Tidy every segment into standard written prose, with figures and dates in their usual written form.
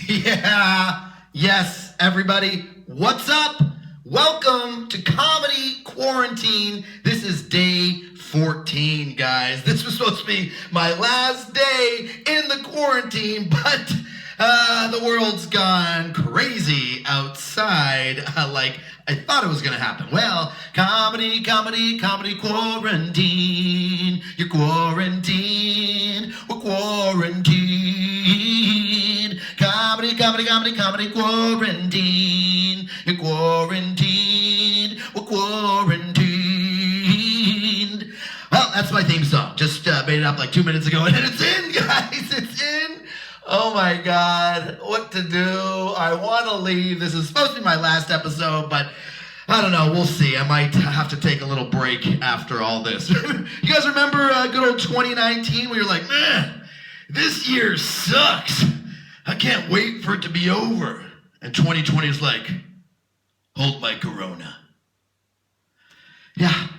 Yeah, yes, everybody, what's up? Welcome to Comedy Quarantine. This is day 14, guys. This was supposed to be my last day in the quarantine, but the world's gone crazy outside like I thought it was going to happen. Well, comedy quarantine. You're quarantined. We're quarantined. Comedy quarantine. You're quarantined. We're quarantined. Well, that's my theme song. Just made it up like 2 minutes ago, and it's in, guys. It's in. Oh my God, what to do? I want to leave. This is supposed to be my last episode, but I don't know. We'll see. I might have to take a little break after all this. You guys remember good old 2019 where you're like, man, this year sucks. I can't wait for it to be over. And 2020 is like, hold my corona. Yeah,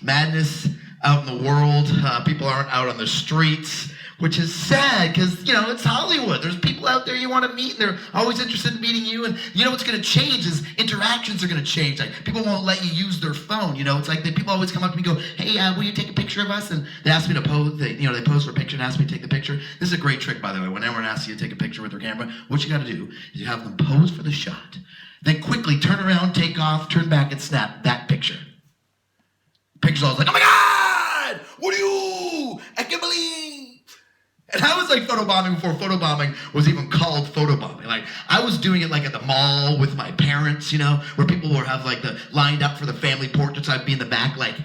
madness out in the world. People aren't out on the streets, which is sad because, you know, it's Hollywood. There's people out there you want to meet, and they're always interested in meeting you. And you know what's going to change is interactions are going to change. Like, people won't let you use their phone. You know, it's like people always come up to me and go, hey, will you take a picture of us? And they ask me to pose. They pose for a picture and ask me to take the picture. This is a great trick, by the way. When everyone asks you to take a picture with their camera, what you got to do is you have them pose for the shot. Then quickly turn around, take off, turn back, and snap that picture. Picture's always like, oh my God, what are you? I can't believe. And I was like photobombing before photobombing was even called photobombing. Like, I was doing it like at the mall with my parents, you know, where people would have like lined up for the family portraits. I'd be in the back like.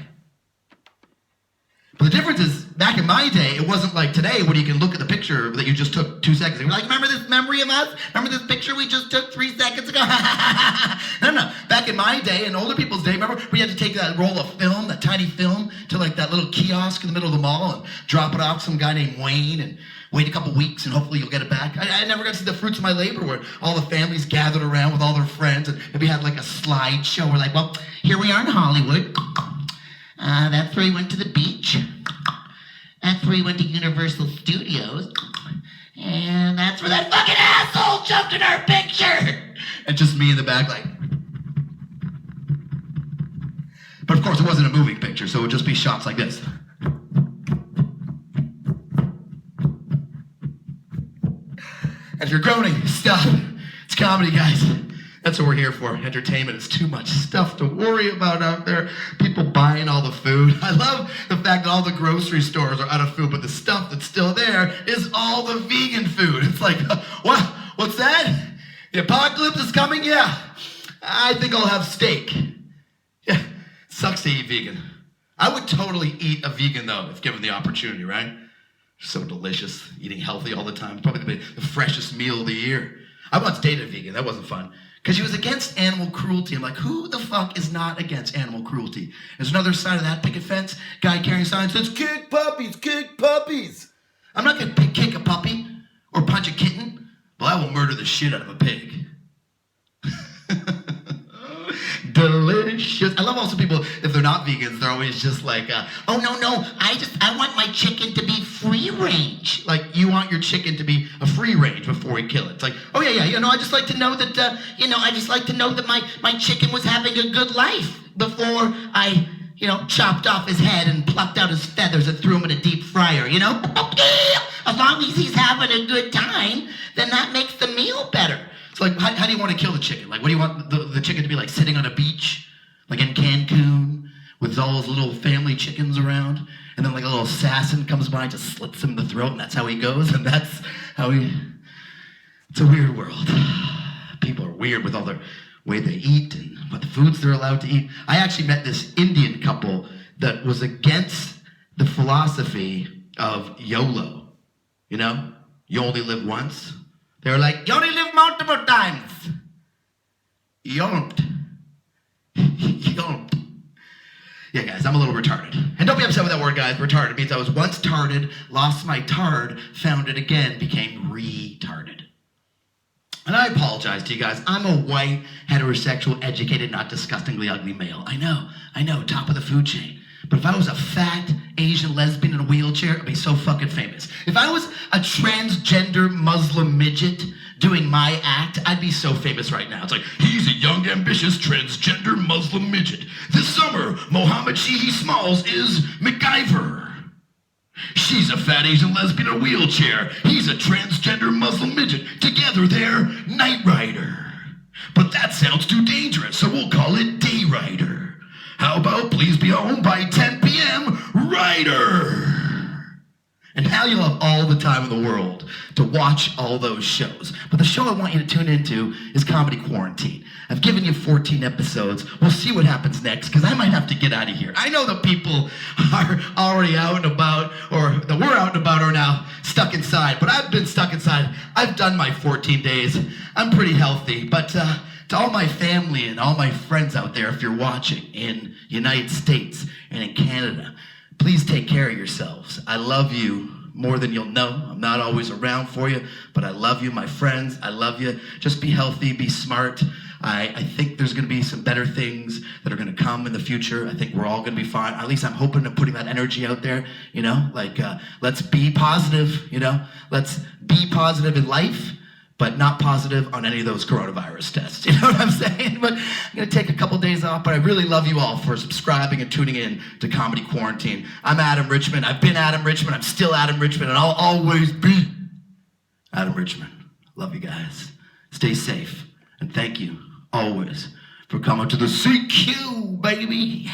But the difference is, back in my day, it wasn't like today when you can look at the picture that you just took 2 seconds ago. You're like, remember this memory of us? Remember this picture we just took 3 seconds ago? No. Back in my day, and older people's day, remember we had to take that roll of film, that tiny film, to like that little kiosk in the middle of the mall and drop it off to some guy named Wayne and wait a couple weeks and hopefully you'll get it back. I never got to see the fruits of my labor where all the families gathered around with all their friends and maybe had like a slideshow. We're like, well, here we are in Hollywood. That's where we went to the beach. That's where we went to Universal Studios. And that's where that fucking asshole jumped in our picture. And just me in the back like. But of course it wasn't a moving picture, so it would just be shots like this. And if you're groaning, stop. It's comedy, guys. That's what we're here for, entertainment. It's too much stuff to worry about out there. People buying all the food. I love the fact that all the grocery stores are out of food, but the stuff that's still there is all the vegan food. It's like, what? What's that? The apocalypse is coming? Yeah. I think I'll have steak. Yeah, sucks to eat vegan. I would totally eat a vegan, though, if given the opportunity, right? So delicious, eating healthy all the time. Probably the freshest meal of the year. I once dated a vegan. That wasn't fun. Because she was against animal cruelty. I'm like, who the fuck is not against animal cruelty? There's another side of that picket fence. Guy carrying signs says, kick puppies, kick puppies. I'm not going to kick a puppy or punch a kitten, but I will murder the shit out of a pig. Delicious. I love also people, if they're not vegans, they're always just like, oh, no, I want my chicken to be free range. Like, you want your chicken to be a free range before we kill it. It's like, oh, yeah, I just like to know that, I just like to know that my chicken was having a good life before I, chopped off his head and plucked out his feathers and threw him in a deep fryer, As long as he's having a good time, then that makes the meal better. It's like, how do you want to kill the chicken? Like, what do you want the chicken to be like, sitting on a beach, like in Cancun, with all those little family chickens around, and then like a little assassin comes by and just slits him in the throat, and that's how he goes, and that's how it's a weird world. People are weird with all their way they eat and what the foods they're allowed to eat. I actually met this Indian couple that was against the philosophy of YOLO. You only live once. They were like, you only live multiple times. You don't. Yeah, guys, I'm a little retarded. And don't be upset with that word, guys. Retarded. It means I was once tarded, lost my tard, found it again, became retarded. And I apologize to you guys. I'm a white, heterosexual, educated, not disgustingly ugly male. I know, top of the food chain. But if I was a fat Asian lesbian in a wheelchair, I'd be so fucking famous. If I was a transgender Muslim midget doing my act, I'd be so famous right now. It's like, he's a young, ambitious, transgender Muslim midget. This summer, Mohammed Sheehy Smalls is MacGyver. She's a fat Asian lesbian in a wheelchair. He's a transgender Muslim midget. Together, they're Knight Rider. But that sounds too dangerous, so we'll call it Day Rider. How about please be home by 10 p.m. Rider? And now you'll have all the time in the world to watch all those shows. But the show I want you to tune into is Comedy Quarantine. I've given you 14 episodes. We'll see what happens next, because I might have to get out of here. I know the people are already out and about, or that were out and about are now stuck inside. But I've been stuck inside. I've done my 14 days. I'm pretty healthy. But to all my family and all my friends out there, if you're watching in United States and in Canada, please take care of yourselves. I love you more than you'll know. I'm not always around for you, but I love you, my friends. I love you. Just be healthy, be smart. I think there's going to be some better things that are going to come in the future. I think we're all going to be fine. At least I'm hoping and putting that energy out there, like let's be positive, let's be positive in life, but not positive on any of those coronavirus tests. You know what I'm saying? But I'm going to take a couple days off, but I really love you all for subscribing and tuning in to Comedy Quarantine. I'm Adam Richmond. I've been Adam Richmond. I'm still Adam Richmond, and I'll always be Adam Richmond. Love you guys. Stay safe, and thank you always for coming to the CQ, baby.